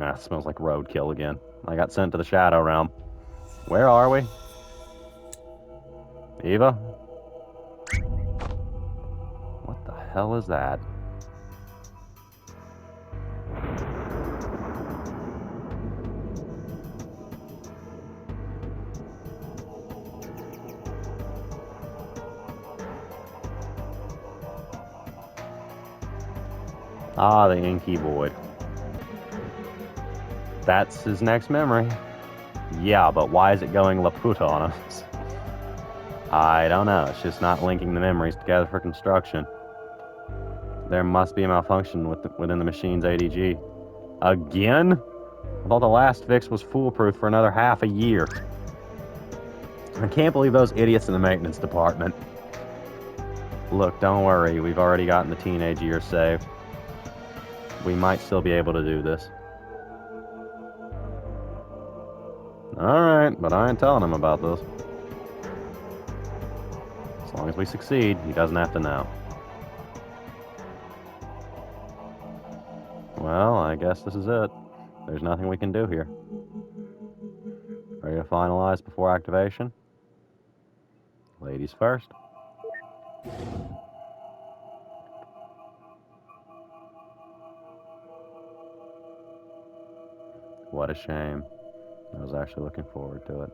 Ah, it smells like roadkill again. I got sent to the Shadow Realm. Where are we? Eva? What the hell is that? Ah, the Inky Void. That's his next memory. Yeah, but why is it going Laputa on us? I don't know. It's just not linking the memories together for construction. There must be a malfunction within the machine's ADG. Again? I thought the last fix was foolproof for another half a year. I can't believe those idiots in the maintenance department. Look, don't worry. We've already gotten the teenage years saved. We might still be able to do this. Alright, but I ain't telling him about this. As long as we succeed, he doesn't have to know. Well, I guess this is it. There's nothing we can do here. Ready to finalize before activation? Ladies first. What a shame. I was actually looking forward to it.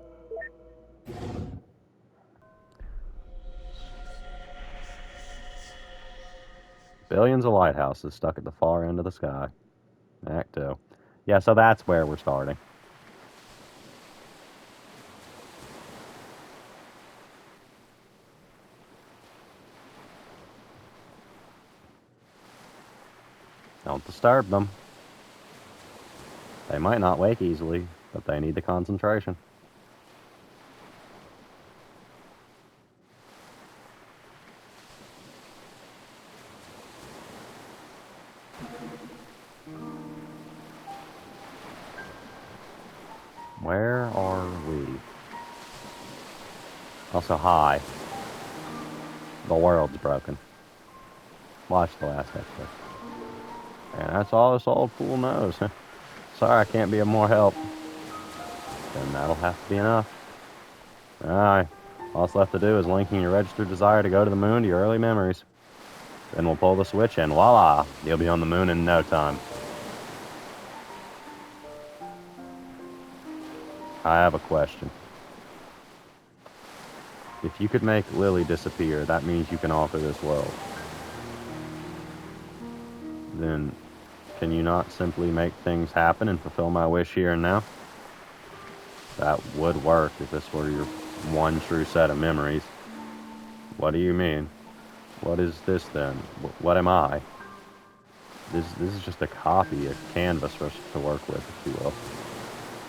Billions of lighthouses stuck at the far end of the sky. Act 2. Yeah, so that's where we're starting. Don't disturb them. They might not wake easily, but they need the concentration. Where are we? Also, hi. The world's broken. Watch the last episode. And that's all this old fool knows. Sorry I can't be of more help. Then that'll have to be enough. Alright. All that's left to do is linking your registered desire to go to the moon to your early memories. Then we'll pull the switch and voila! You'll be on the moon in no time. I have a question. If you could make Lily disappear, that means you can alter this world. Then, can you not simply make things happen and fulfill my wish here and now? That would work if this were your one true set of memories. What do you mean? What is this then? What am I? This is just a copy, a canvas for us to work with, if you will.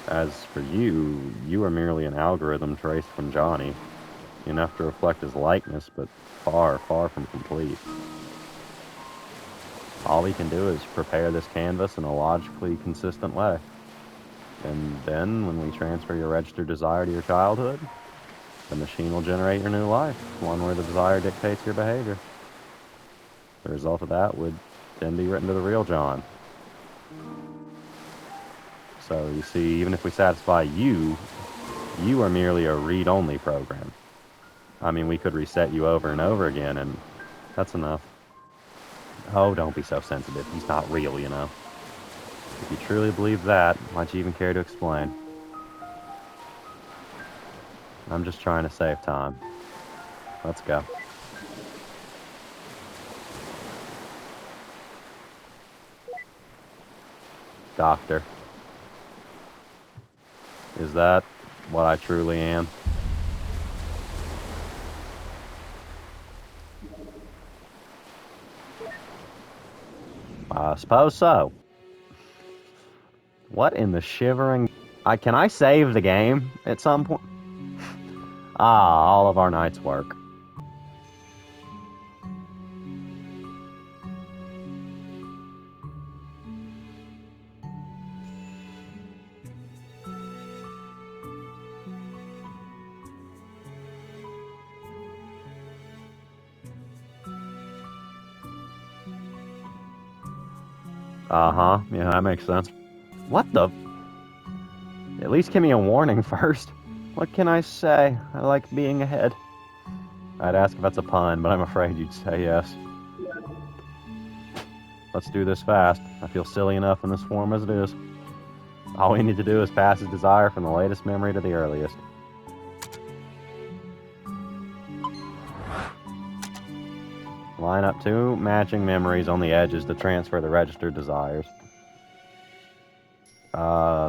As for you, you are merely an algorithm traced from Johnny. Enough to reflect his likeness, but far, far from complete. All we can do is prepare this canvas in a logically consistent way. And then, when we transfer your registered desire to your childhood, the machine will generate your new life, one where the desire dictates your behavior. The result of that would then be written to the real John. So, you see, even if we satisfy you, you are merely a read-only program. I mean, we could reset you over and over again, and that's enough. Oh, don't be so sensitive. He's not real, you know. If you truly believe that, why'd you even care to explain? I'm just trying to save time. Let's go. Doctor. Is that what I truly am? I suppose so. What in the shivering... can I save the game at some point? Ah, all of our night's work. Uh-huh. Yeah, that makes sense. What the? At least give me a warning first. What can I say? I like being ahead. I'd ask if that's a pun, but I'm afraid you'd say yes. Let's do this fast. I feel silly enough in this form as it is. All we need to do is pass his desire from the latest memory to the earliest. Line up 2 matching memories on the edges to transfer the registered desires.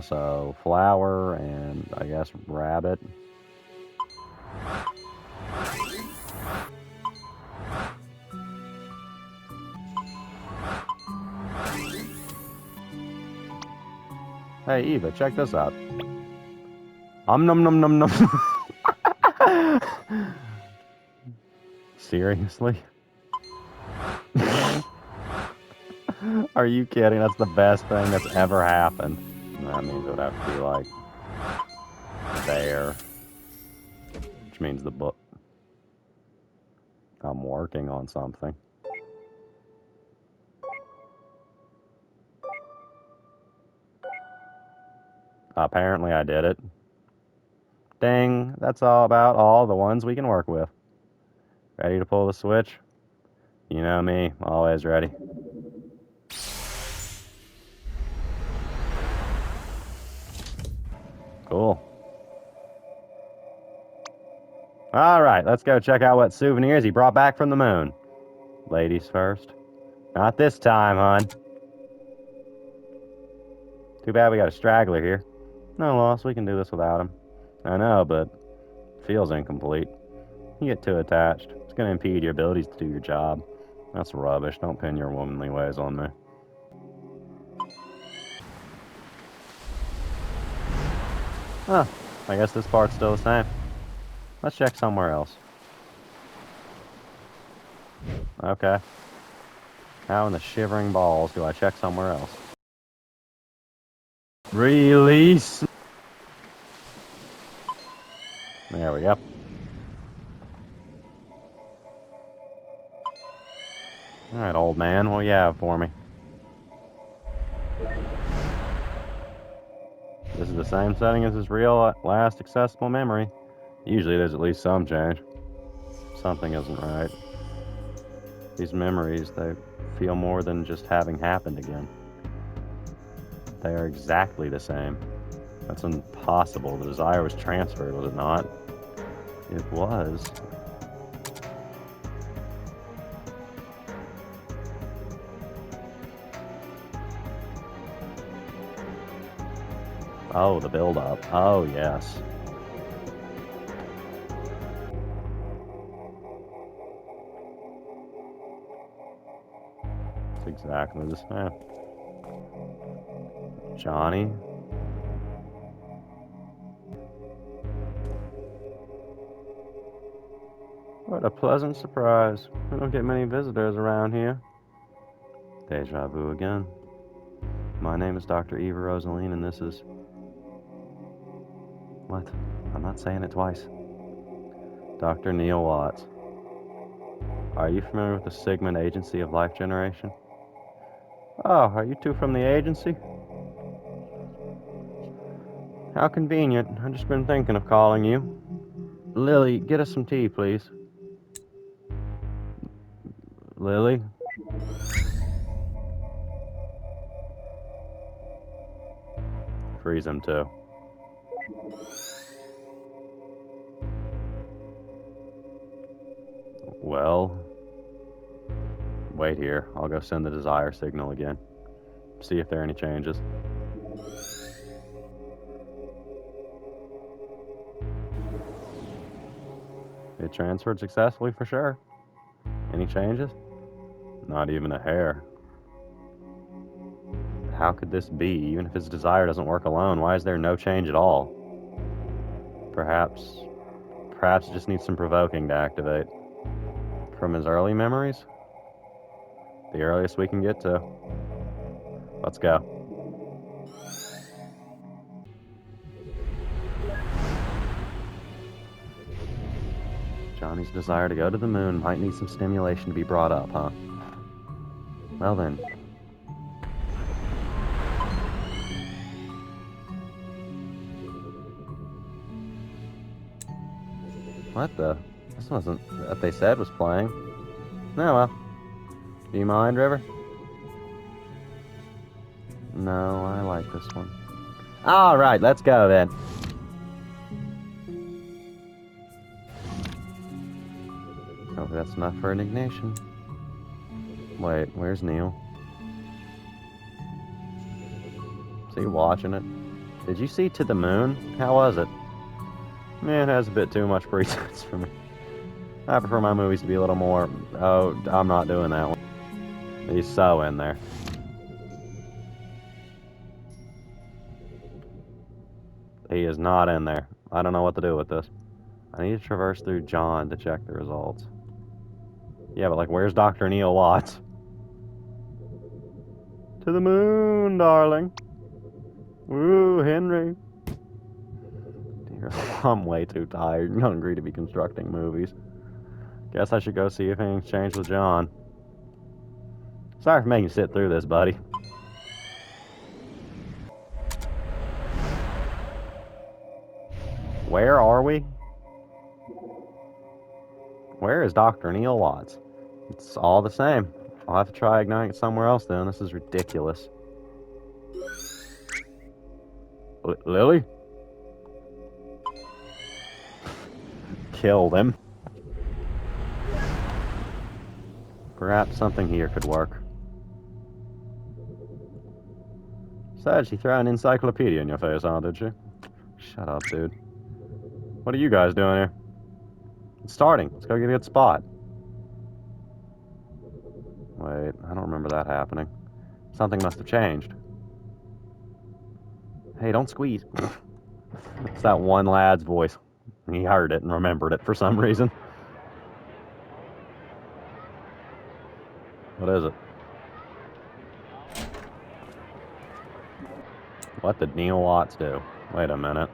So flower and I guess rabbit. Hey Eva, check this out. Num num num num. Seriously? Are you kidding? That's the best thing that's ever happened. That means it would have to be like there. Which means the book. I'm working on something. Apparently I did it. Ding, that's all about all the ones we can work with. Ready to pull the switch? You know me, always ready. Cool. Alright, let's go check out what souvenirs he brought back from the moon. Ladies first. Not this time, hon. Too bad we got a straggler here. No loss, we can do this without him. I know, but it feels incomplete. You get too attached. It's gonna impede your abilities to do your job. That's rubbish. Don't pin your womanly ways on me. Huh. I guess this part's still the same. Let's check somewhere else. Okay. How in the shivering balls do I check somewhere else? Release! There we go. Alright, old man, what do you have for me? This is the same setting as his real last accessible memory. Usually there's at least some change. Something isn't right. These memories, they feel more than just having happened again. They are exactly the same. That's impossible. The desire was transferred, was it not? It was. Oh, the build-up. Oh, yes. It's exactly the same. Johnny? What a pleasant surprise. We don't get many visitors around here. Deja vu again. My name is Dr. Eva Rosaline, and this is... What? I'm not saying it twice. Dr. Neil Watts. Are you familiar with the Sigmund Agency of Life Generation? Oh, are you two from the agency? How convenient. I've just been thinking of calling you. Lily, get us some tea, please. Lily? Freeze him, too. Well... Wait here. I'll go send the desire signal again. See if there are any changes. It transferred successfully for sure. Any changes? Not even a hair. How could this be? Even if his desire doesn't work alone, why is there no change at all? Perhaps it just needs some provoking to activate. From his early memories? The earliest we can get to. Let's go. Johnny's desire to go to the moon might need some stimulation to be brought up, huh? Well then. What the? This wasn't what they said was playing. No, well. Do you mind, River? No, I like this one. Alright, let's go then. Oh, that's enough for an ignition. Wait, where's Neil? Is he watching it? Did you see To the Moon? How was it? Man, it has a bit too much pretense for me. I prefer my movies to be a little more... Oh, I'm not doing that one. He's so in there. He is not in there. I don't know what to do with this. I need to traverse through John to check the results. Yeah, but like, where's Dr. Neil Watts? To the moon, darling. Woo, Henry. Dear, I'm way too tired and hungry to be constructing movies. Guess I should go see if anything's changed with John. Sorry for making you sit through this, buddy. Where are we? Where is Dr. Neil Watts? It's all the same. I'll have to try igniting it somewhere else then. This is ridiculous. Lily? Killed him. Perhaps something here could work. Said she threw an encyclopedia in your face, huh, did she? Shut up, dude. What are you guys doing here? It's starting. Let's go get a good spot. Wait, I don't remember that happening. Something must have changed. Hey, don't squeeze. It's that one lad's voice. He heard it and remembered it for some reason. What is it? What did Neil Watts do? Wait a minute.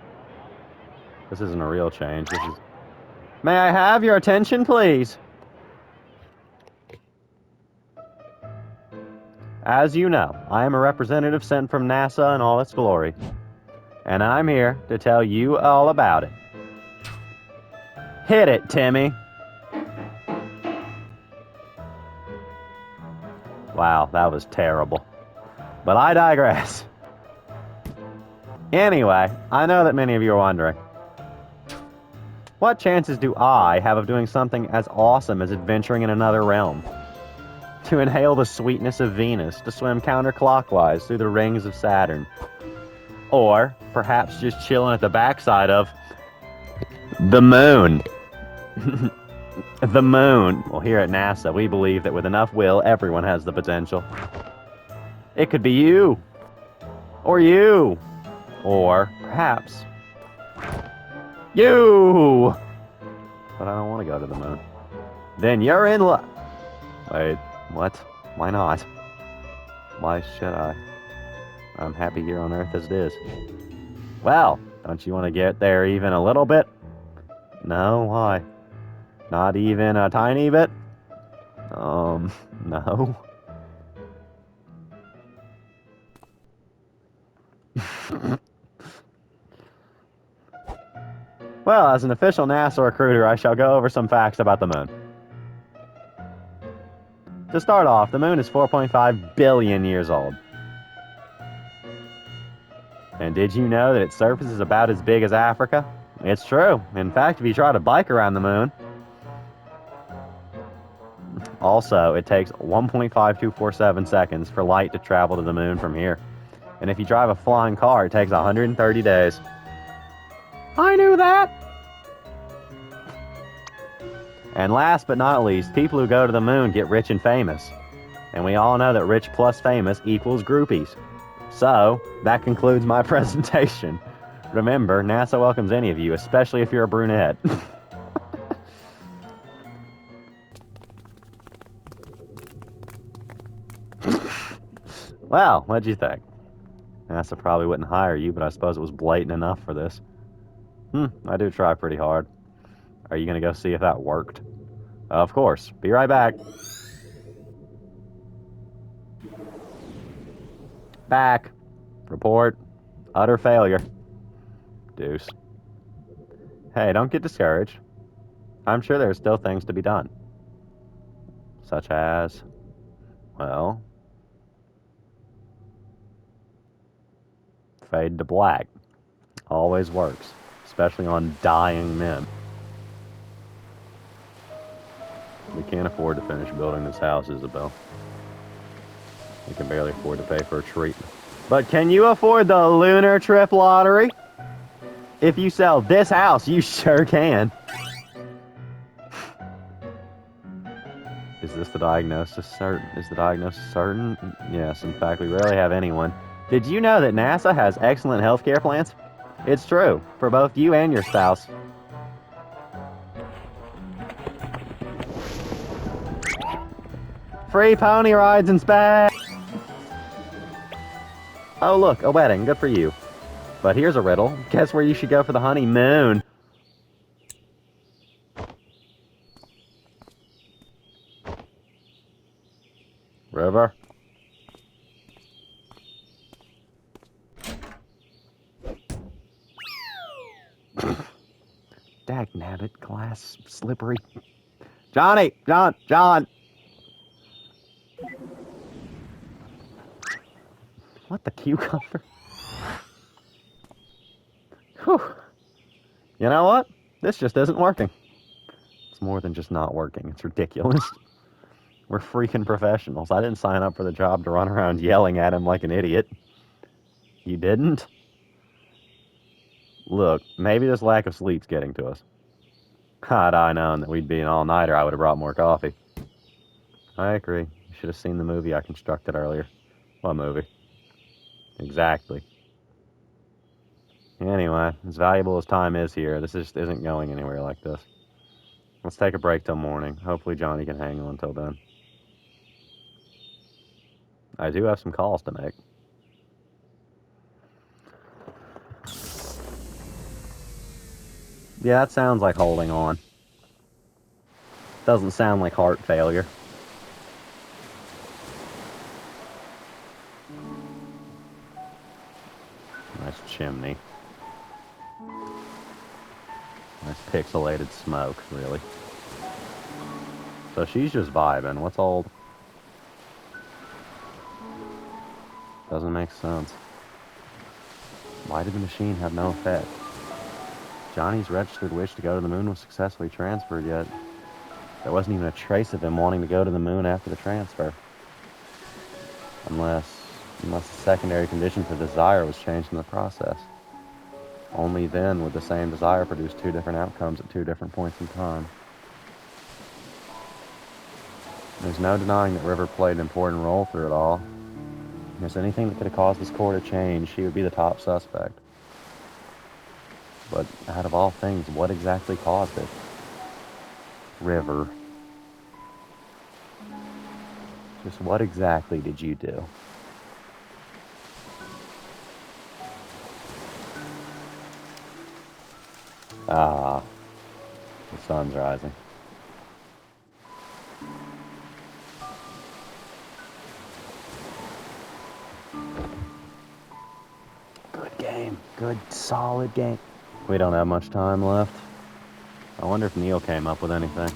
This isn't a real change. This is... May I have your attention, please? As you know, I am a representative sent from NASA in all its glory. And I'm here to tell you all about it. Hit it, Timmy. Wow, that was terrible. But I digress. Anyway, I know that many of you are wondering, what chances do I have of doing something as awesome as adventuring in another realm? To inhale the sweetness of Venus, to swim counterclockwise through the rings of Saturn. Or perhaps just chilling at the backside of the moon. The moon. Well, here at NASA, we believe that with enough will, everyone has the potential. It could be you. Or you. Or perhaps you. But I don't want to go to the moon. Then you're in luck. Wait, what? Why not? Why should I? I'm happy here on Earth as it is. Well, don't you want to get there even a little bit? No, why? Not even a tiny bit? No. Well, as an official NASA recruiter, I shall go over some facts about the moon. To start off, the moon is 4.5 billion years old. And did you know that its surface is about as big as Africa? It's true. In fact, if you try to bike around the moon... Also, it takes 1.5247 seconds for light to travel to the moon from here. And if you drive a flying car, it takes 130 days. I knew that! And last but not least, people who go to the moon get rich and famous. And we all know that rich plus famous equals groupies. So, that concludes my presentation. Remember, NASA welcomes any of you, especially if you're a brunette. Well, what'd you think? NASA probably wouldn't hire you, but I suppose it was blatant enough for this. I do try pretty hard. Are you gonna go see if that worked? Of course. Be right back. Back. Report. Utter failure. Deuce. Hey, don't get discouraged. I'm sure there are still things to be done. Such as, well, fade to black. Always works, especially on dying men. We can't afford to finish building this house, Isabel. We can barely afford to pay for a treatment. But can you afford the lunar trip lottery? If you sell this house, you sure can. Is this the diagnosis certain? Is the diagnosis certain? Yes, in fact, we rarely have anyone. Did you know that NASA has excellent healthcare plans? It's true, for both you and your spouse. Free pony rides in space! Oh look, a wedding, good for you. But here's a riddle. Guess where you should go for the honeymoon? River? Dag nabbit, glass, slippery. Johnny! John! What the cucumber? Whew. You know what? This just isn't working. It's more than just not working. It's ridiculous. We're freaking professionals. I didn't sign up for the job to run around yelling at him like an idiot. You didn't? Look, maybe this lack of sleep's getting to us. Had I known that we'd be an all-nighter, I would have brought more coffee. I agree. You should have seen the movie I constructed earlier. What movie? Exactly. Anyway, as valuable as time is here, this just isn't going anywhere like this. Let's take a break till morning. Hopefully Johnny can hang on till then. I do have some calls to make. Yeah, that sounds like holding on. Doesn't sound like heart failure. Nice chimney. Nice pixelated smoke, really. So she's just vibing. What's old? Doesn't make sense. Why did the machine have no effect? Johnny's registered wish to go to the moon was successfully transferred, yet there wasn't even a trace of him wanting to go to the moon after the transfer. Unless the secondary condition for desire was changed in the process. Only then would the same desire produce two different outcomes at two different points in time. There's no denying that River played an important role through it all. If there's anything that could have caused this core to change, she would be the top suspect. But out of all things, what exactly caused it? River. Just what exactly did you do? Ah, the sun's rising. Good game. Good, solid game. We don't have much time left. I wonder if Neil came up with anything.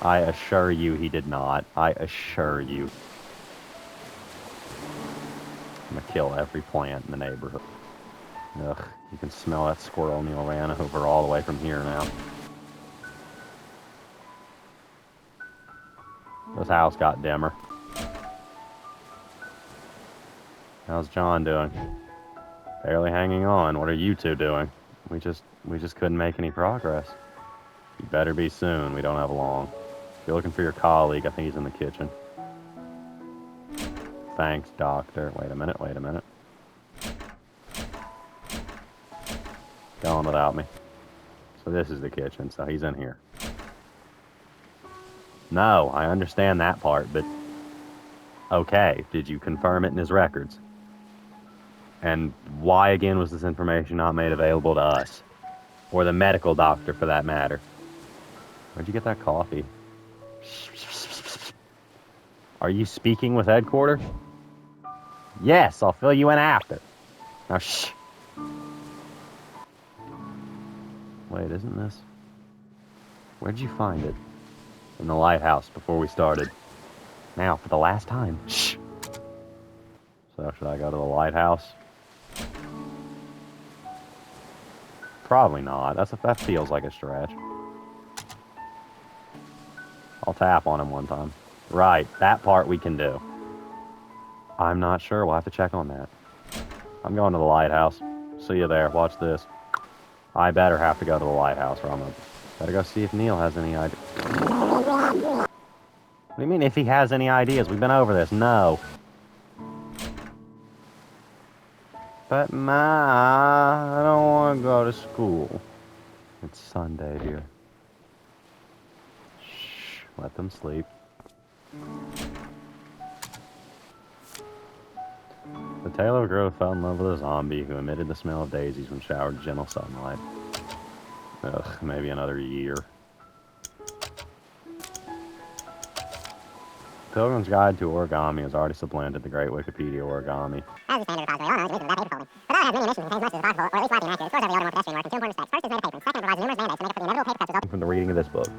I assure you he did not. I assure you. I'm gonna kill every plant in the neighborhood. Ugh, you can smell that squirrel Neil ran over all the way from here now. This house got dimmer. How's John doing? Barely hanging on. What are you two doing? We just couldn't make any progress. You better be soon. We don't have long. If you're looking for your colleague, I think he's in the kitchen. Thanks, doctor. Wait a minute. Go on without me. So this is the kitchen, so he's in here. No, I understand that part, but... Okay, did you confirm it in his records? And why again was this information not made available to us? Or the medical doctor, for that matter? Where'd you get that coffee? Are you speaking with headquarters? Yes, I'll fill you in after. Now shh. Wait, isn't this? Where'd you find it? In the lighthouse before we started. Now, for the last time. Shh! So, should I go to the lighthouse? Probably not. That feels like a stretch. I'll tap on him one time. Right, that part we can do. I'm not sure. We'll have to check on that. I'm going to the lighthouse. See you there. Watch this. I better have to go to the lighthouse, or I'm gonna... Better go see if Neil has any ideas. What do you mean, if he has any ideas? We've been over this. No. But, Ma, I don't want to go to school. It's Sunday, dear. Shh. Let them sleep. The tale of a girl who fell in love with a zombie who emitted the smell of daisies when showered in gentle sunlight. Ugh, maybe another year. Pilgrim's Guide to Origami has already supplanted the great Wikipedia origami. As the standard repository, all known to be the best paper folding. The has many emissions and contains much as possible, or at least widely inaccurate, scores over the order more pedestrian work in two important respects. First, it's made of paper, and second, it provides numerous mandates to make up for the inevitable paper cuts resulting From the reading of this book.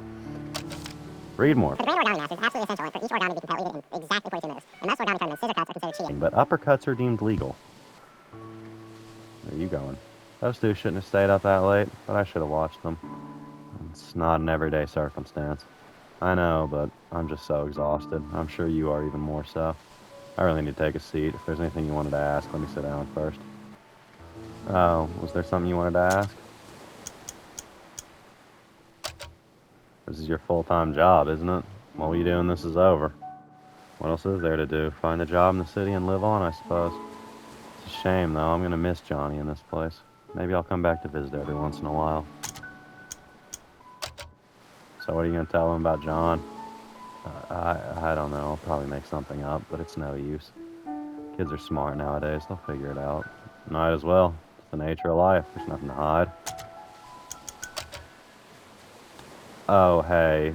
Read more. For the grand origami master, it's absolutely essential for each origami to be completed in exactly 42 moves. In most origami tournaments, scissor cuts are considered cheating. But uppercuts are deemed legal. Where are you going? Those two shouldn't have stayed up that late, but I should have watched them. It's not an everyday circumstance. I know, but I'm just so exhausted. I'm sure you are even more so. I really need to take a seat. If there's anything you wanted to ask, let me sit down first. Oh, was there something you wanted to ask? This is your full-time job, isn't it? What will you do when this is over? What else is there to do? Find a job in the city and live on, I suppose. It's a shame, though. I'm going to miss Johnny in this place. Maybe I'll come back to visit every once in a while. So what are you going to tell him about John? I don't know. I'll probably make something up, but it's no use. Kids are smart nowadays. They'll figure it out. Might as well. It's the nature of life. There's nothing to hide. Oh, hey.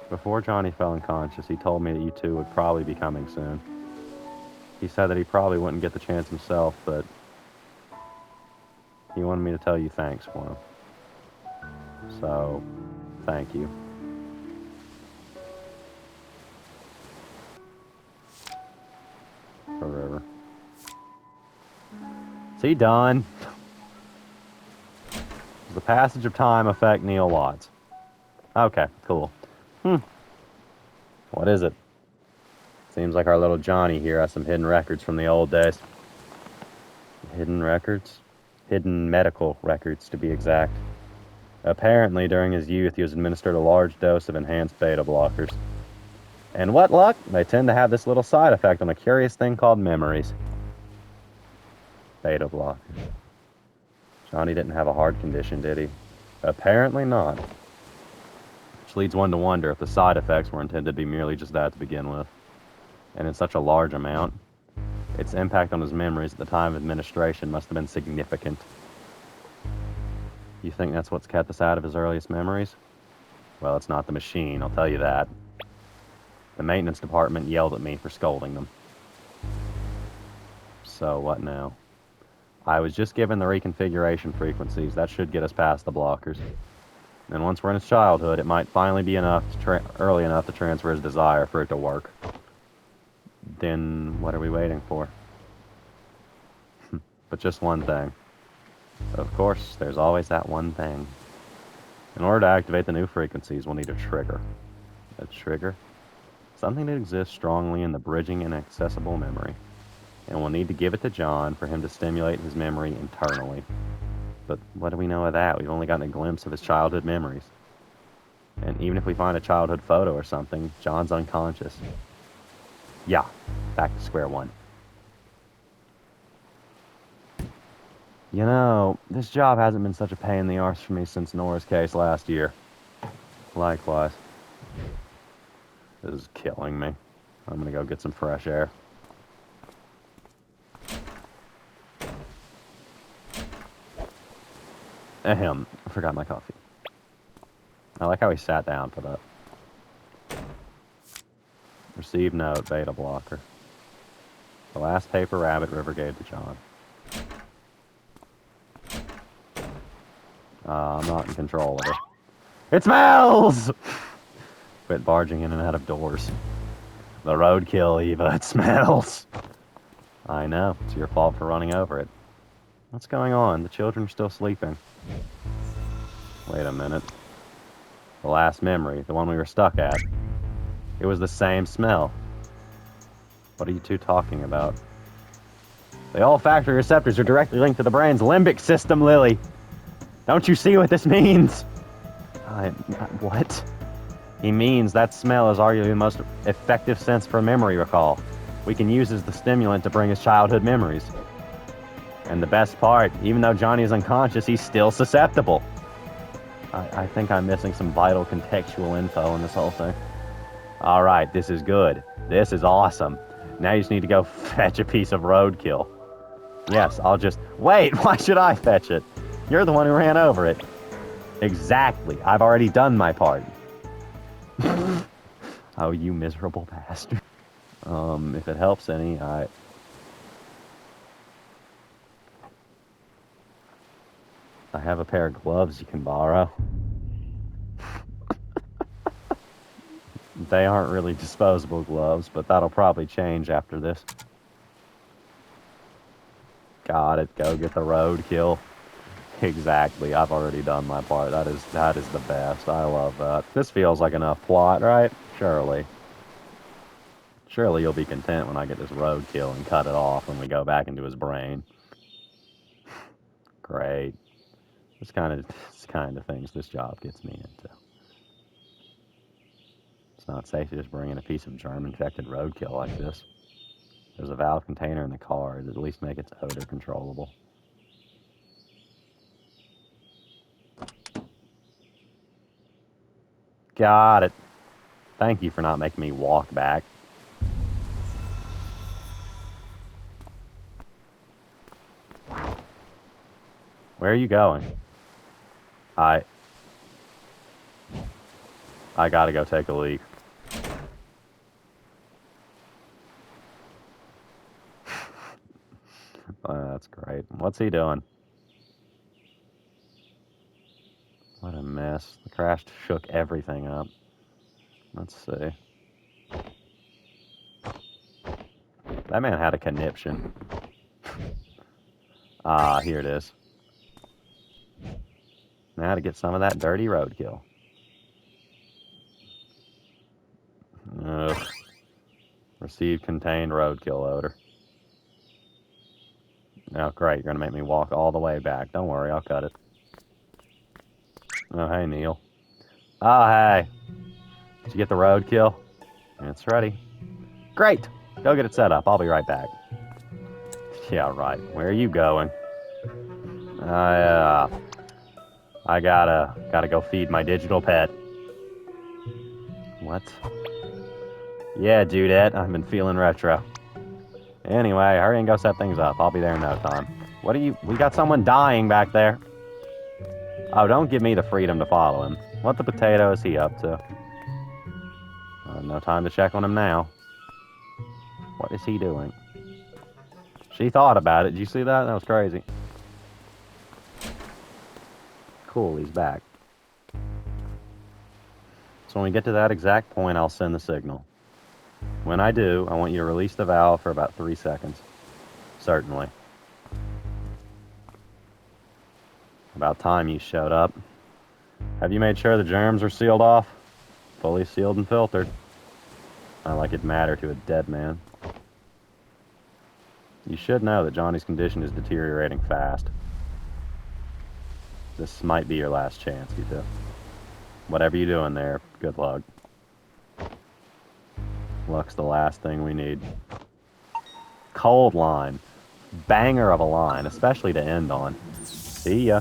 Before Johnny fell unconscious, he told me that you two would probably be coming soon. He said that he probably wouldn't get the chance himself, but he wanted me to tell you thanks for him. So, thank you. Forever. Is he done? Does the passage of time affect Neil Watts? Okay, cool. What is it? Seems like our little Johnny here has some hidden records from the old days. Hidden records? Hidden medical records, to be exact. Apparently, during his youth, he was administered a large dose of enhanced beta blockers. And what luck? They tend to have this little side effect on a curious thing called memories. Beta blockers. Johnny didn't have a heart condition, did he? Apparently not. Which leads one to wonder if the side effects were intended to be merely just that to begin with. And in such a large amount, its impact on his memories at the time of administration must have been significant. You think that's what's kept us out of his earliest memories? Well, it's not the machine, I'll tell you that. The maintenance department yelled at me for scolding them. So, what now? I was just given the reconfiguration frequencies. That should get us past the blockers. And once we're in his childhood, it might finally be enough early enough to transfer his desire for it to work. Then, what are we waiting for? But just one thing. Of course, there's always that one thing. In order to activate the new frequencies, we'll need a trigger. A trigger? Something that exists strongly in the bridging and accessible memory. And we'll need to give it to John for him to stimulate his memory internally. But what do we know of that? We've only gotten a glimpse of his childhood memories. And even if we find a childhood photo or something, John's unconscious. Yeah, back to square one. You know, this job hasn't been such a pain in the arse for me since Nora's case last year. Likewise. This is killing me. I'm gonna go get some fresh air. Ahem, I forgot my coffee. I like how he sat down for that. Receive note, beta blocker. The last paper Rabbit River gave to John. I'm not in control of it. It smells! Quit barging in and out of doors. The roadkill, Eva, it smells. I know, it's your fault for running over it. What's going on? The children are still sleeping. Wait a minute. The last memory, the one we were stuck at. It was the same smell. What are you two talking about? The olfactory receptors are directly linked to the brain's limbic system, Lily. Don't you see what this means? What? He means that smell is arguably the most effective sense for memory recall. We can use as the stimulant to bring his childhood memories. And the best part, even though Johnny is unconscious, he's still susceptible. I think I'm missing some vital contextual info in this whole thing. Alright, this is good. This is awesome. Now you just need to go fetch a piece of roadkill. Yes, I'll just... Wait, why should I fetch it? You're the one who ran over it. Exactly. I've already done my part. Oh, you miserable bastard. If it helps any, I have a pair of gloves you can borrow. They aren't really disposable gloves, but that'll probably change after this. Got it. Go get the roadkill. Exactly. I've already done my part. That is the best. I love that. This feels like enough plot, right? Surely. Surely you'll be content when I get this roadkill and cut it off when we go back into his brain. Great. This kind of things this job gets me into. It's not safe to just bring in a piece of germ-infected roadkill like this. There's a valve container in the car to at least make its odor controllable. Got it. Thank you for not making me walk back. Where are you going? I gotta go take a leak. That's great. What's he doing? What a mess. The crash shook everything up. Let's see. That man had a conniption. Ah, here it is. Now to get some of that dirty roadkill. Ugh. Received contained roadkill odor. Oh, great. You're going to make me walk all the way back. Don't worry, I'll cut it. Oh, hey, Neil. Oh, hey. Did you get the roadkill? It's ready. Great. Go get it set up. I'll be right back. Yeah, right. Where are you going? I gotta go feed my digital pet. What? Yeah, Dudette. I've been feeling retro. Anyway, hurry and go set things up. I'll be there in no time. What are you... We got someone dying back there. Oh, don't give me the freedom to follow him. What the potato is he up to? No time to check on him now. What is he doing? She thought about it. Did you see that? That was crazy. Cool, he's back. So when we get to that exact point, I'll send the signal. When I do, I want you to release the valve for about 3 seconds. Certainly. About time you showed up. Have you made sure the germs are sealed off? Fully sealed and filtered. Not like it'd matter to a dead man. You should know that Johnny's condition is deteriorating fast. This might be your last chance, you two. Whatever you're doing there, good luck. Luck's the last thing we need. Cold line. Banger of a line, especially to end on. See ya.